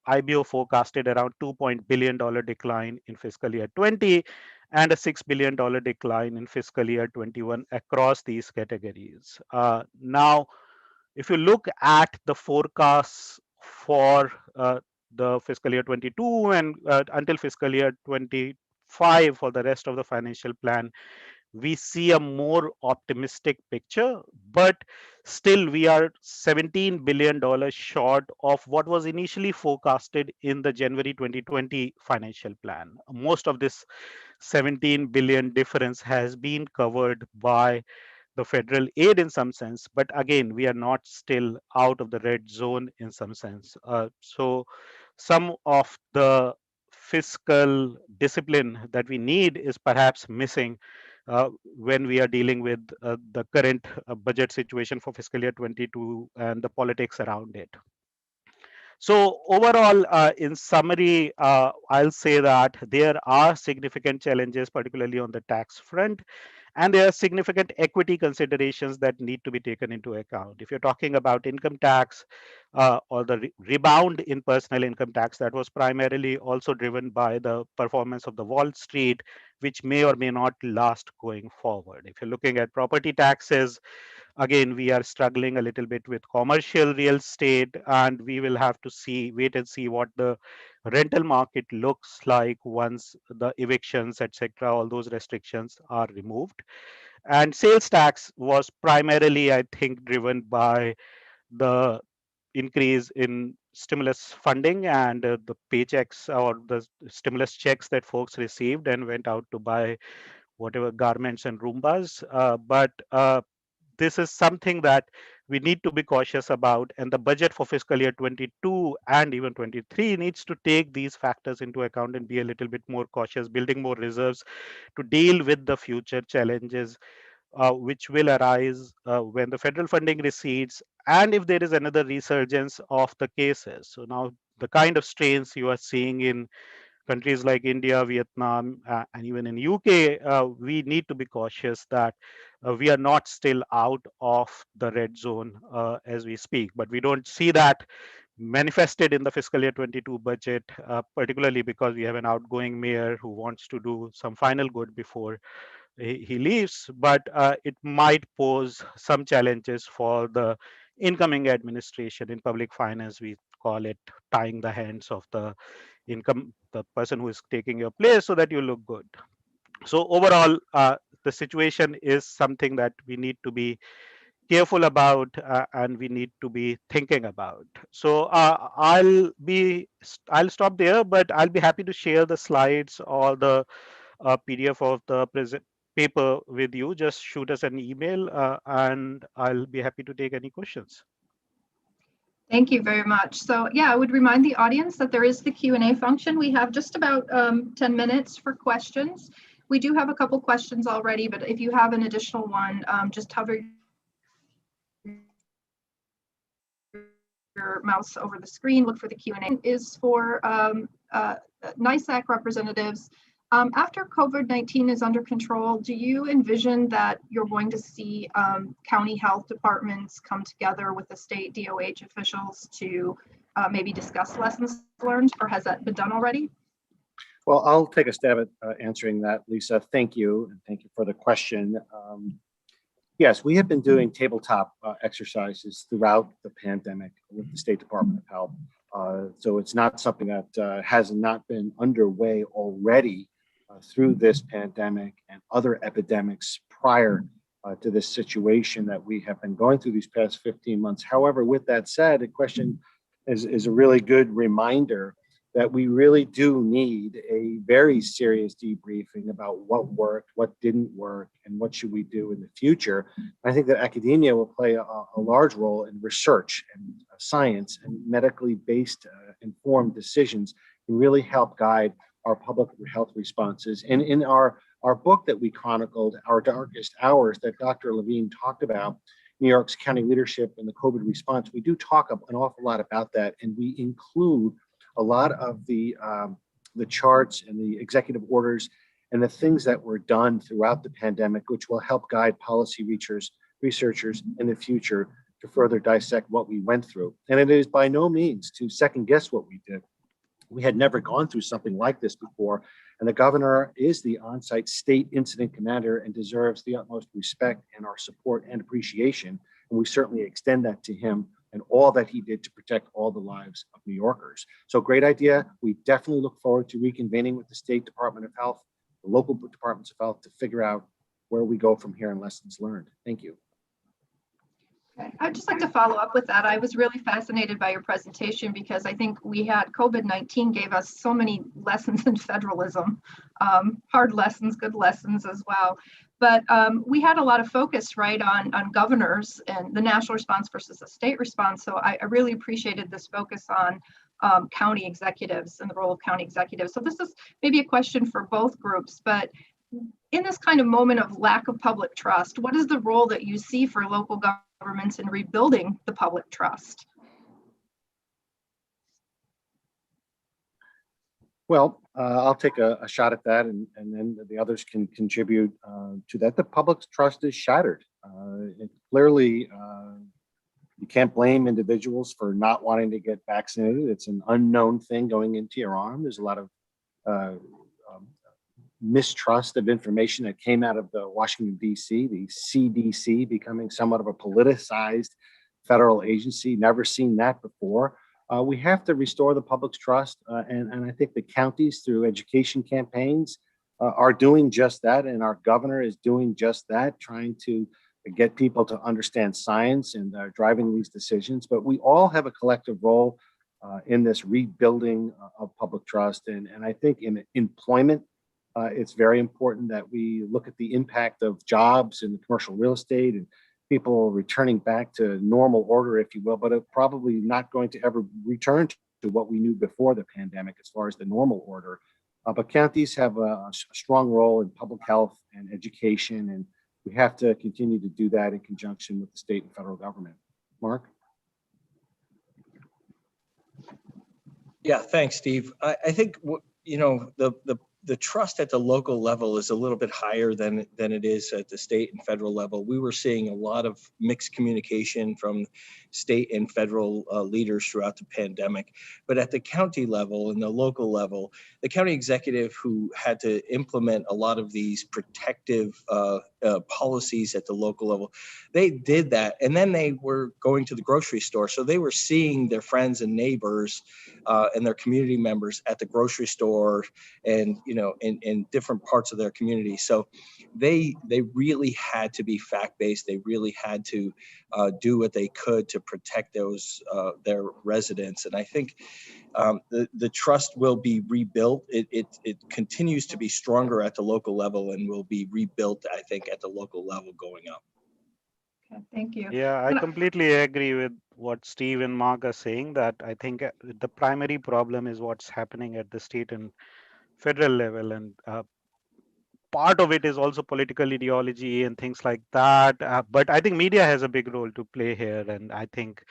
IBO forecasted around $2 billion decline in fiscal year 20 and a $6 billion decline in fiscal year 21 across these categories. Now, if you look at the forecasts for the fiscal year 22 and until fiscal year 25 for the rest of the financial plan, we see a more optimistic picture, but still we are $17 billion short of what was initially forecasted in the January 2020 financial plan. Most of this 17 billion difference has been covered by the federal aid in some sense, but again, we are not still out of the red zone in some sense. So some of the fiscal discipline that we need is perhaps missing when we are dealing with the current budget situation for fiscal year 22 and the politics around it. So overall, in summary, I'll say that there are significant challenges, particularly on the tax front, and there are significant equity considerations that need to be taken into account. If you're talking about income tax or the rebound in personal income tax, that was primarily also driven by the performance of the Wall Street, which may or may not last going forward. If you're looking at property taxes, again, we are struggling a little bit with commercial real estate, and we will have to wait and see what the rental market looks like once the evictions, etc., all those restrictions are removed. And sales tax was primarily, I think, driven by the increase in stimulus funding and the paychecks or the stimulus checks that folks received and went out to buy whatever garments and Roombas. But this is something that we need to be cautious about, and the budget for fiscal year 22 and even 23 needs to take these factors into account and be a little bit more cautious, building more reserves to deal with the future challenges which will arise when the federal funding recedes and if there is another resurgence of the cases. So now the kind of strains you are seeing in countries like India, Vietnam, and even in UK, we need to be cautious that we are not still out of the red zone as we speak. But we don't see that manifested in the fiscal year 22 budget, particularly because we have an outgoing mayor who wants to do some final good before he leaves. But it might pose some challenges for the incoming administration in public finance. We call it tying the hands of the person who is taking your place so that you look good. So overall, the situation is something that we need to be careful about and we need to be thinking about. So I'll stop there, but I'll be happy to share the slides or the PDF of the present paper with you. Just shoot us an email and I'll be happy to take any questions. Thank you very much. So yeah, I would remind the audience that there is the Q&A function. We have just about 10 minutes for questions. We do have a couple questions already, but if you have an additional one, just hover your mouse over the screen, look for the Q&A. Is for NISAC representatives. After COVID-19 is under control, do you envision that you're going to see county health departments come together with the state DOH officials to maybe discuss lessons learned, or has that been done already? Well, I'll take a stab at answering that, Lisa. Thank you, and thank you for the question. Yes, we have been doing tabletop exercises throughout the pandemic with the State Department of Health. So it's not something that has not been underway already through this pandemic and other epidemics prior to this situation that we have been going through these past 15 months. However, with that said, the question is a really good reminder that we really do need a very serious debriefing about what worked, what didn't work, and what should we do in the future. I think that academia will play a large role in research and science and medically based informed decisions can really help guide our public health responses. And in our book that we chronicled, Our Darkest Hours, that Dr. LaVigne talked about, New York's county leadership and the COVID response, we do talk an awful lot about that, and we include a lot of the charts and the executive orders and the things that were done throughout the pandemic, which will help guide policy researchers in the future to further dissect what we went through. And it is by no means to second guess what we did. We had never gone through something like this before, and the governor is the on-site state incident commander and deserves the utmost respect and our support and appreciation. And we certainly extend that to him and all that he did to protect all the lives of New Yorkers. So great idea. We definitely look forward to reconvening with the State Department of Health, the local departments of health, to figure out where we go from here and lessons learned. Thank you. Okay. I'd just like to follow up with that. I was really fascinated by your presentation because I think COVID-19 gave us so many lessons in federalism, hard lessons, good lessons as well. But we had a lot of focus, right, on governors and the national response versus the state response. So I really appreciated this focus on county executives and the role of county executives. So this is maybe a question for both groups, but in this kind of moment of lack of public trust, what is the role that you see for local governments in rebuilding the public trust? Well, I'll take a shot at that, and then the others can contribute to that. The public's trust is shattered. Clearly, you can't blame individuals for not wanting to get vaccinated. It's an unknown thing going into your arm. There's a lot of mistrust of information that came out of the Washington, D.C., the CDC becoming somewhat of a politicized federal agency. Never seen that before. We have to restore the public's trust, and I think the counties, through education campaigns, are doing just that, and our governor is doing just that, trying to get people to understand science and driving these decisions. But we all have a collective role in this rebuilding of public trust. And I think in employment, it's very important that we look at the impact of jobs in commercial real estate and people returning back to normal order, if you will, but it's probably not going to ever return to what we knew before the pandemic as far as the normal order. But counties have a strong role in public health and education, and we have to continue to do that in conjunction with the state and federal government. Mark? Yeah, thanks, Steve. I think the trust at the local level is a little bit higher than it is at the state and federal level. We were seeing a lot of mixed communication from state and federal leaders throughout the pandemic. But at the county level and the local level, the county executive who had to implement a lot of these protective policies at the local level, they did that. And then they were going to the grocery store. So they were seeing their friends and neighbors and their community members at the grocery store and in different parts of their community. So they really had to be fact-based. They really had to do what they could to protect those their residents. And I think the trust will be rebuilt. It continues to be stronger at the local level and will be rebuilt, I think, at the local level going up. Okay, thank you. Yeah, I completely agree with what Steve and Mark are saying, that I think the primary problem is what's happening at the state and federal level, and part of it is also political ideology and things like that. But I think media has a big role to play here, and I think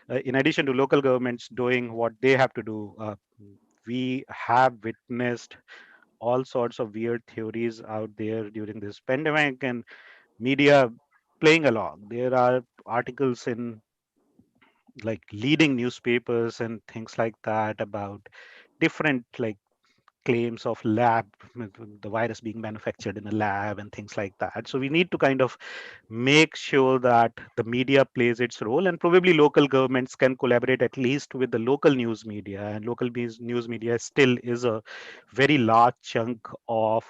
in addition to local governments doing what they have to do, we have witnessed all sorts of weird theories out there during this pandemic, and media playing along. There are articles in like leading newspapers and things like that about different like claims of lab, the virus being manufactured in a lab and things like that. So we need to kind of make sure that the media plays its role, and probably local governments can collaborate at least with the local news media, and local news media still is a very large chunk of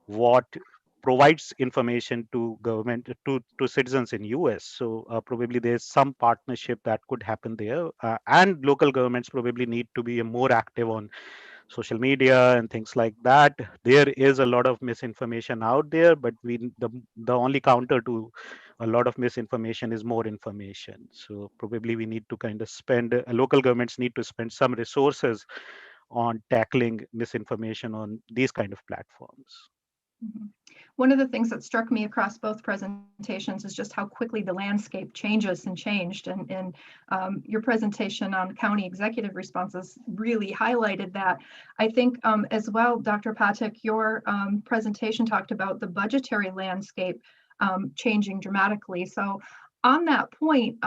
what provides information to government to citizens in US. So probably there's some partnership that could happen there, and local governments probably need to be more active on social media and things like that. There is a lot of misinformation out there, but the only counter to a lot of misinformation is more information. So probably we need to kind of local governments need to spend some resources on tackling misinformation on these kind of platforms. Mhm. One of the things that struck me across both presentations is just how quickly the landscape changes and changed. And your presentation on county executive responses really highlighted that. I think as well, Dr. Pathak, your presentation talked about the budgetary landscape changing dramatically. So on that point,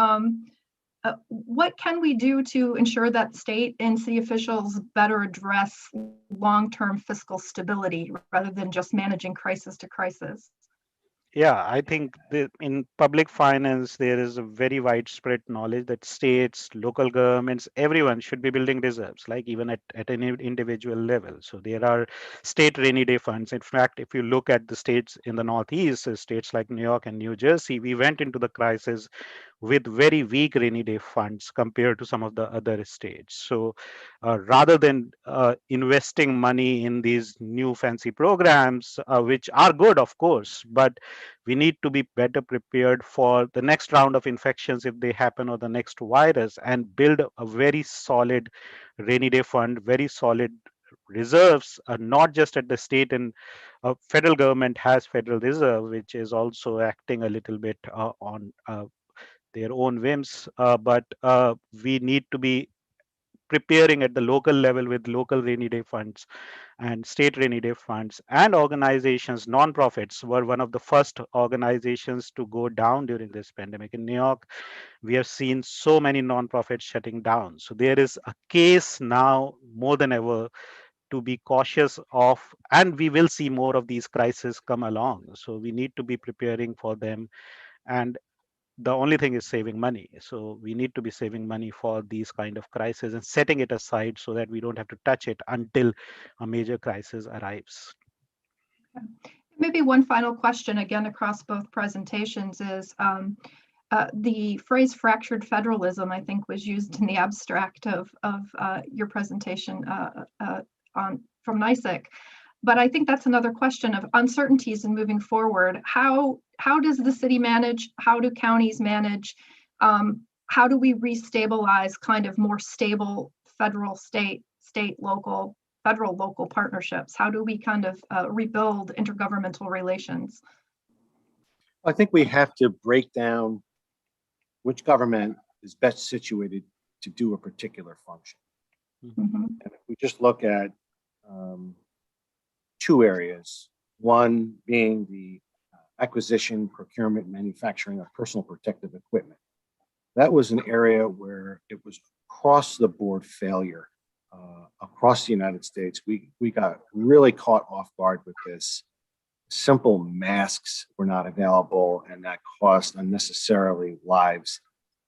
what can we do to ensure that state and city officials better address long-term fiscal stability rather than just managing crisis to crisis? Yeah, I think in public finance, there is a very widespread knowledge that states, local governments, everyone should be building reserves, like even at an individual level. So there are state rainy day funds. In fact, if you look at the states in the Northeast, states like New York and New Jersey, we went into the crisis with very weak rainy day funds compared to some of the other states. So rather than investing money in these new fancy programs, which are good, of course, but we need to be better prepared for the next round of infections if they happen, or the next virus, and build a very solid rainy day fund, very solid reserves, not just at the state and federal government has Federal Reserve, which is also acting a little bit on their own whims, but we need to be preparing at the local level with local rainy day funds and state rainy day funds, and organizations. Non-profits were one of the first organizations to go down during this pandemic. In New York, we have seen so many non-profits shutting down. So there is a case now more than ever to be cautious of, and we will see more of these crises come along. So we need to be preparing for them. And the only thing is saving money. So we need to be saving money for these kind of crises and setting it aside so that we don't have to touch it until a major crisis arrives. Maybe one final question again across both presentations is, the phrase fractured federalism, I think, was used in the abstract of your presentation from NYSEC. But I think that's another question of uncertainties in moving forward. How does the city manage? How do counties manage? How do we restabilize kind of more stable federal, state, local, federal, local partnerships? How do we kind of rebuild intergovernmental relations? I think we have to break down which government is best situated to do a particular function. Mm-hmm. And if we just look at two areas, one being the acquisition, procurement, manufacturing of personal protective equipment. That was an area where it was across the board failure across the United States. We got really caught off guard with this. Simple masks were not available, and that cost unnecessarily lives.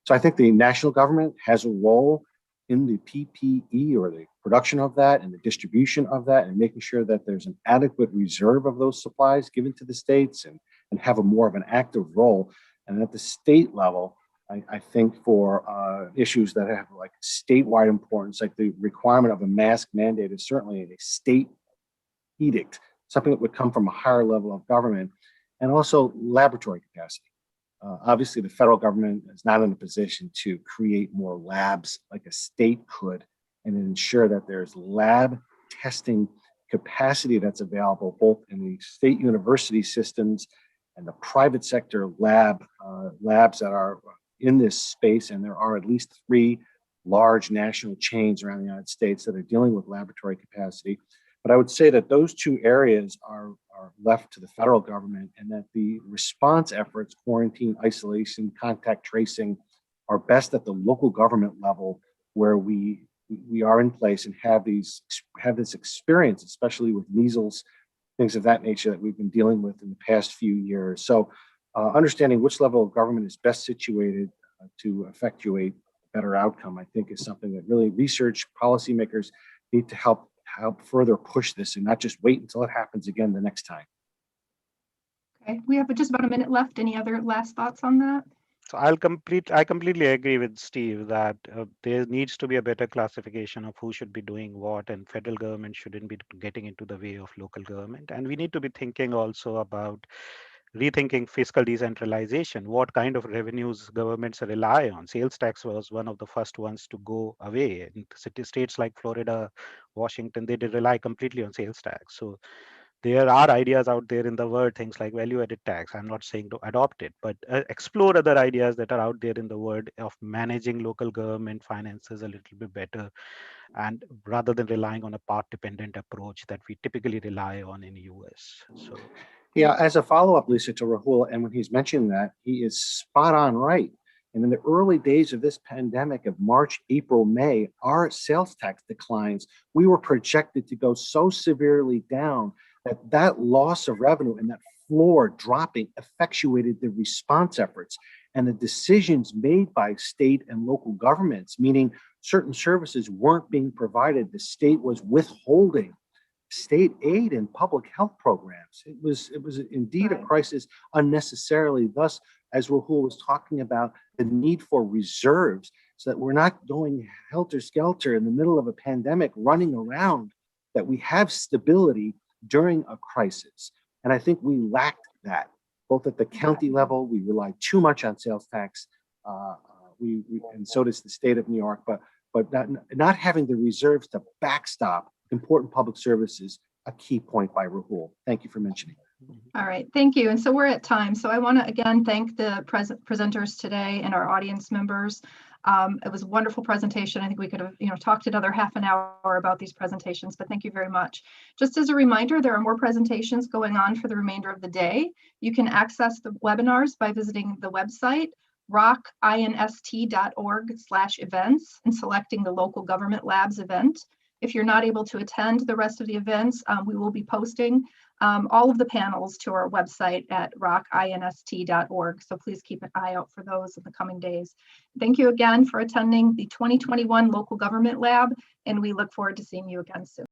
So I think the national government has a role in the PPE, or the production of that and the distribution of that, and making sure that there's an adequate reserve of those supplies given to the states, and have a more of an active role. And at the state level, I think for issues that have like statewide importance, like the requirement of a mask mandate is certainly a state edict, something that would come from a higher level of government, and also laboratory capacity. Obviously, the federal government is not in a position to create more labs like a state could, and ensure that there's lab testing capacity that's available both in the state university systems and the private sector labs that are in this space. And there are at least 3 large national chains around the United States that are dealing with laboratory capacity. But I would say that those 2 areas are left to the federal government, and that the response efforts, quarantine, isolation, contact tracing, are best at the local government level, where we are in place and have this experience, especially with measles, things of that nature that we've been dealing with in the past few years. So understanding which level of government is best situated to effectuate a better outcome, I think, is something that really research policymakers need to help further push this, and not just wait until it happens again the next time. Okay, we have just about a minute left. Any other last thoughts on that? So I completely agree with Steve that there needs to be a better classification of who should be doing what, and federal government shouldn't be getting into the way of local government. And we need to be thinking also about rethinking fiscal decentralization. What kind of revenues governments rely on? Sales tax was one of the first ones to go away. In states like Florida, Washington, they did rely completely on sales tax. So there are ideas out there in the world, things like value-added tax. I'm not saying to adopt it, but explore other ideas that are out there in the world of managing local government finances a little bit better, and rather than relying on a part-dependent approach that we typically rely on in the US. So, yeah, as a follow-up, Lisa, to Rahul, and when he's mentioning that, he is spot on right. And in the early days of this pandemic of March, April, May, our sales tax declines, we were projected to go so severely down that loss of revenue and that floor dropping effectuated the response efforts and the decisions made by state and local governments, meaning certain services weren't being provided. The state was withholding state aid and public health programs. It was indeed a crisis unnecessarily. Thus, as Rahul was talking about, the need for reserves, so that we're not going helter-skelter in the middle of a pandemic running around, that we have stability during a crisis. And I think we lacked that, both at the county level. We relied too much on sales tax, and so does the state of New York, but not having the reserves to backstop important public services, a key point by Rahul. Thank you for mentioning that. All right, thank you. And so we're at time. So I want to again thank the presenters today and our audience members. It was a wonderful presentation. I think we could have talked another half an hour about these presentations, but thank you very much. Just as a reminder, there are more presentations going on for the remainder of the day. You can access the webinars by visiting the website rockinst.org/events and selecting the Local Government Labs event. If you're not able to attend the rest of the events, we will be posting all of the panels to our website at rockinst.org. So please keep an eye out for those in the coming days. Thank you again for attending the 2021 Local Government Lab, and we look forward to seeing you again soon.